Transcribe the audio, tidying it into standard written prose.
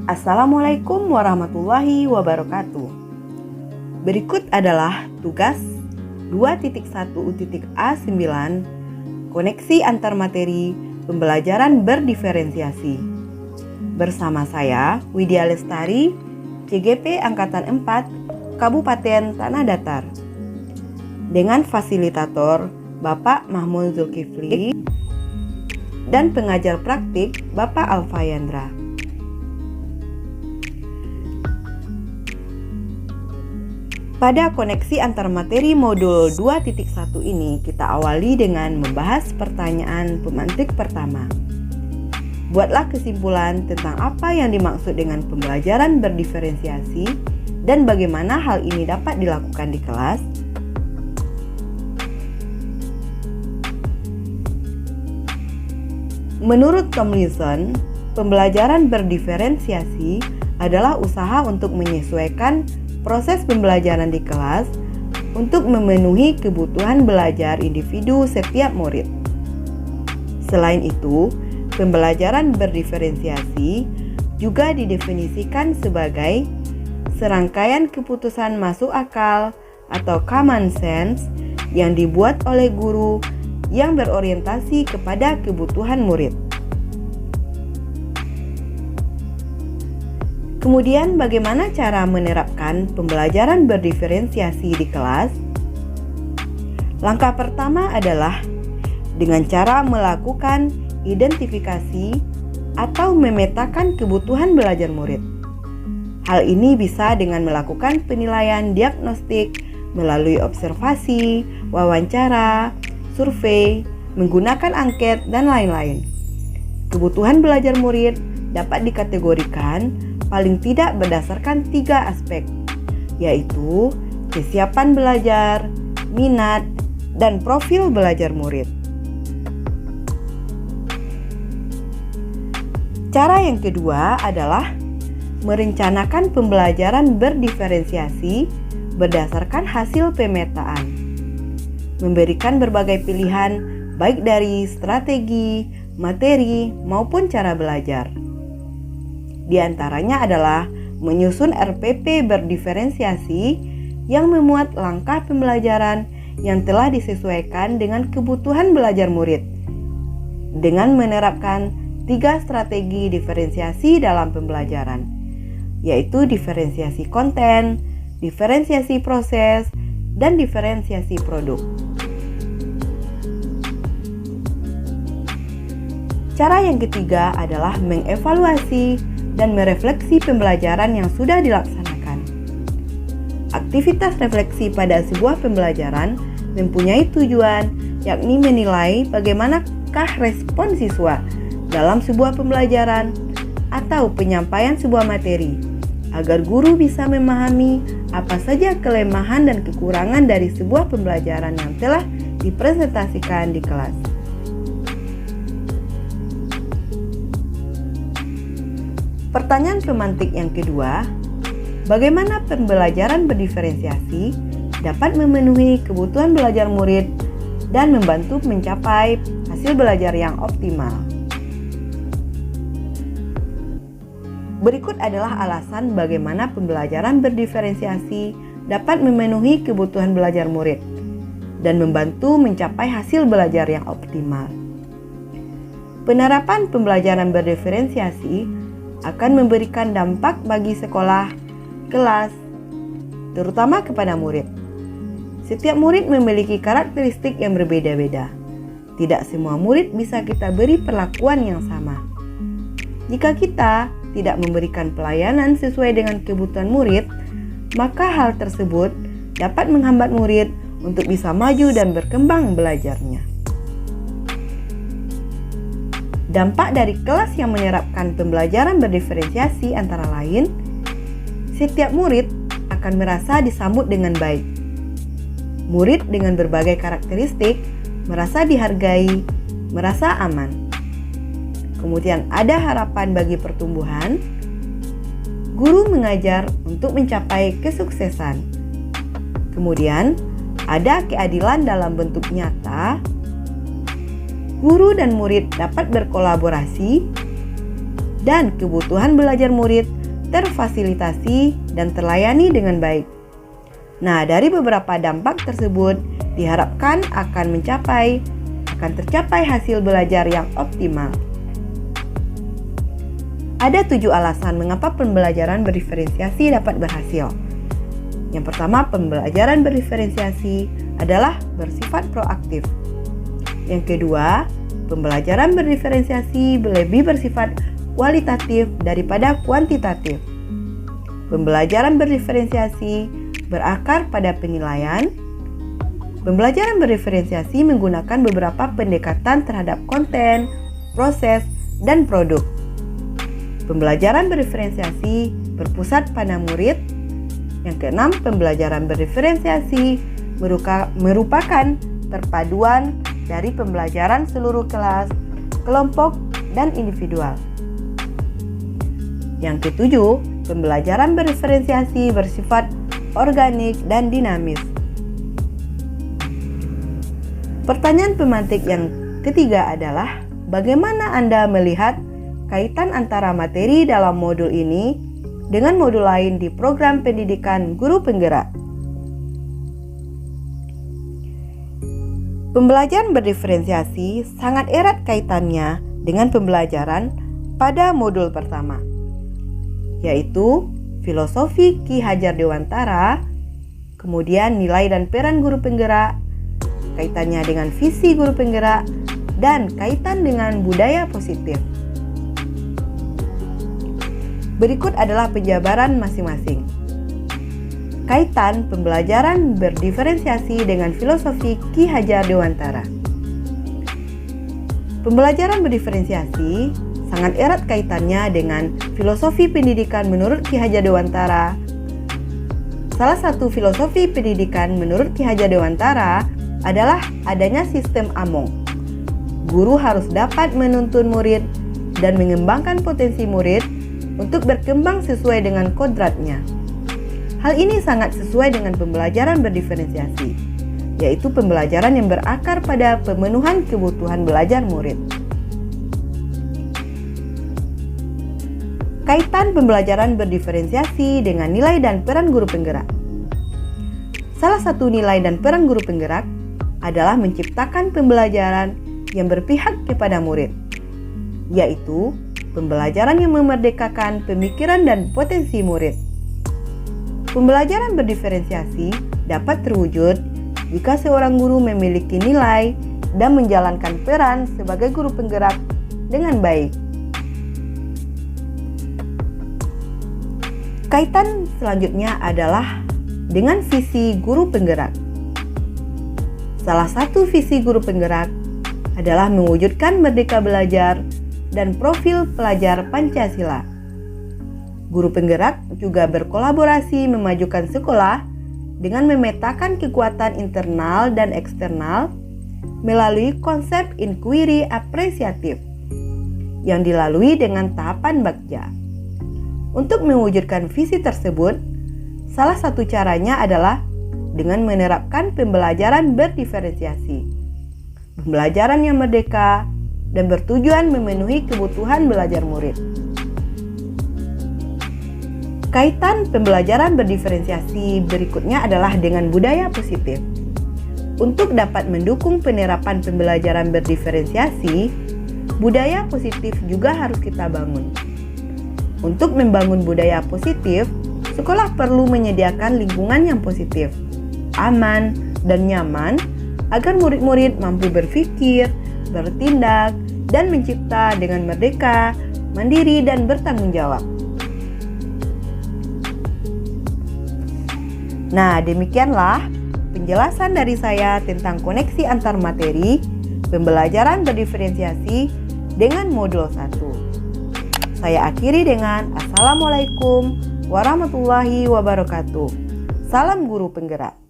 Assalamualaikum warahmatullahi wabarakatuh. Berikut adalah tugas 2.1.A9 Koneksi antar materi pembelajaran berdiferensiasi. Bersama saya Widya Lestari, CGP Angkatan 4, Kabupaten Tanah Datar. Dengan fasilitator Bapak Mahmud Zulkifli dan pengajar praktik Bapak Alfayandra. Pada koneksi antar materi modul 2.1 ini kita awali dengan membahas pertanyaan pemantik pertama. Buatlah kesimpulan tentang apa yang dimaksud dengan pembelajaran berdiferensiasi dan bagaimana hal ini dapat dilakukan di kelas. Menurut Tomlinson, pembelajaran berdiferensiasi adalah usaha untuk menyesuaikan proses pembelajaran di kelas untuk memenuhi kebutuhan belajar individu setiap murid. Selain itu, pembelajaran berdiferensiasi juga didefinisikan sebagai serangkaian keputusan masuk akal atau common sense yang dibuat oleh guru yang berorientasi kepada kebutuhan murid. Kemudian bagaimana cara menerapkan pembelajaran berdiferensiasi di kelas? Langkah pertama adalah dengan cara melakukan identifikasi atau memetakan kebutuhan belajar murid. Hal ini bisa dengan melakukan penilaian diagnostik melalui observasi, wawancara, survei, menggunakan angket, dan lain-lain. Kebutuhan belajar murid dapat dikategorikan paling tidak berdasarkan 3 aspek, yaitu kesiapan belajar, minat, dan profil belajar murid. Cara yang kedua adalah merencanakan pembelajaran berdiferensiasi berdasarkan hasil pemetaan. Memberikan berbagai pilihan baik dari strategi, materi, maupun cara belajar. Di antaranya adalah menyusun RPP berdiferensiasi yang memuat langkah pembelajaran yang telah disesuaikan dengan kebutuhan belajar murid dengan menerapkan 3 strategi diferensiasi dalam pembelajaran, yaitu diferensiasi konten, diferensiasi proses, dan diferensiasi produk. Cara yang ketiga adalah mengevaluasi dan merefleksi pembelajaran yang sudah dilaksanakan. Aktivitas refleksi pada sebuah pembelajaran mempunyai tujuan, yakni menilai bagaimanakah respon siswa dalam sebuah pembelajaran atau penyampaian sebuah materi, agar guru bisa memahami apa saja kelemahan dan kekurangan dari sebuah pembelajaran yang telah dipresentasikan di kelas. Pertanyaan pemantik yang kedua, bagaimana pembelajaran berdiferensiasi dapat memenuhi kebutuhan belajar murid dan membantu mencapai hasil belajar yang optimal? Berikut adalah alasan bagaimana pembelajaran berdiferensiasi dapat memenuhi kebutuhan belajar murid dan membantu mencapai hasil belajar yang optimal. Penerapan pembelajaran berdiferensiasi akan memberikan dampak bagi sekolah, kelas, terutama kepada murid. Setiap murid memiliki karakteristik yang berbeda-beda. Tidak semua murid bisa kita beri perlakuan yang sama. Jika kita tidak memberikan pelayanan sesuai dengan kebutuhan murid, maka hal tersebut dapat menghambat murid untuk bisa maju dan berkembang belajarnya. Dampak dari kelas yang menerapkan pembelajaran berdiferensiasi antara lain, setiap murid akan merasa disambut dengan baik. Murid dengan berbagai karakteristik merasa dihargai, merasa aman. Kemudian ada harapan bagi pertumbuhan. Guru mengajar untuk mencapai kesuksesan. Kemudian ada keadilan dalam bentuk nyata. Guru dan murid dapat berkolaborasi dan kebutuhan belajar murid terfasilitasi, dan terlayani dengan baik. Nah, dari beberapa dampak tersebut diharapkan akan tercapai hasil belajar yang optimal. Ada 7 alasan mengapa pembelajaran berdiferensiasi dapat berhasil. Yang pertama, pembelajaran berdiferensiasi adalah bersifat proaktif. Yang kedua, pembelajaran berdiferensiasi lebih bersifat kualitatif daripada kuantitatif. Pembelajaran berdiferensiasi berakar pada penilaian. Pembelajaran berdiferensiasi menggunakan beberapa pendekatan terhadap konten, proses, dan produk. Pembelajaran berdiferensiasi berpusat pada murid. Yang keenam, pembelajaran berdiferensiasi merupakan perpaduan dari pembelajaran seluruh kelas, kelompok, dan individual. Yang ketujuh, pembelajaran berdiferensiasi bersifat organik dan dinamis. Pertanyaan pemantik yang ketiga adalah, bagaimana Anda melihat kaitan antara materi dalam modul ini dengan modul lain di program pendidikan guru penggerak? Pembelajaran berdiferensiasi sangat erat kaitannya dengan pembelajaran pada modul pertama, yaitu filosofi Ki Hajar Dewantara, kemudian nilai dan peran guru penggerak, kaitannya dengan visi guru penggerak, dan kaitan dengan budaya positif. Berikut adalah penjabaran masing-masing. Kaitan pembelajaran berdiferensiasi dengan filosofi Ki Hajar Dewantara. Pembelajaran berdiferensiasi sangat erat kaitannya dengan filosofi pendidikan menurut Ki Hajar Dewantara. Salah satu filosofi pendidikan menurut Ki Hajar Dewantara adalah adanya sistem Among. Guru harus dapat menuntun murid dan mengembangkan potensi murid untuk berkembang sesuai dengan kodratnya. Hal ini sangat sesuai dengan pembelajaran berdiferensiasi, yaitu pembelajaran yang berakar pada pemenuhan kebutuhan belajar murid. Kaitan pembelajaran berdiferensiasi dengan nilai dan peran guru penggerak. Salah satu nilai dan peran guru penggerak adalah menciptakan pembelajaran yang berpihak kepada murid, yaitu pembelajaran yang memerdekakan pemikiran dan potensi murid. Pembelajaran berdiferensiasi dapat terwujud jika seorang guru memiliki nilai dan menjalankan peran sebagai guru penggerak dengan baik. Kaitan selanjutnya adalah dengan visi guru penggerak. Salah satu visi guru penggerak adalah mewujudkan merdeka belajar dan profil pelajar Pancasila. Guru penggerak juga berkolaborasi memajukan sekolah dengan memetakan kekuatan internal dan eksternal melalui konsep inquiry apresiatif yang dilalui dengan tahapan Bagja. Untuk mewujudkan visi tersebut, salah satu caranya adalah dengan menerapkan pembelajaran berdiferensiasi, pembelajaran yang merdeka dan bertujuan memenuhi kebutuhan belajar murid. Kaitan pembelajaran berdiferensiasi berikutnya adalah dengan budaya positif. Untuk dapat mendukung penerapan pembelajaran berdiferensiasi, budaya positif juga harus kita bangun. Untuk membangun budaya positif, sekolah perlu menyediakan lingkungan yang positif, aman, dan nyaman agar murid-murid mampu berpikir, bertindak, dan mencipta dengan merdeka, mandiri, dan bertanggung jawab. Nah, demikianlah penjelasan dari saya tentang koneksi antar materi pembelajaran berdiferensiasi dengan modul 1. Saya akhiri dengan Assalamualaikum warahmatullahi wabarakatuh. Salam guru penggerak.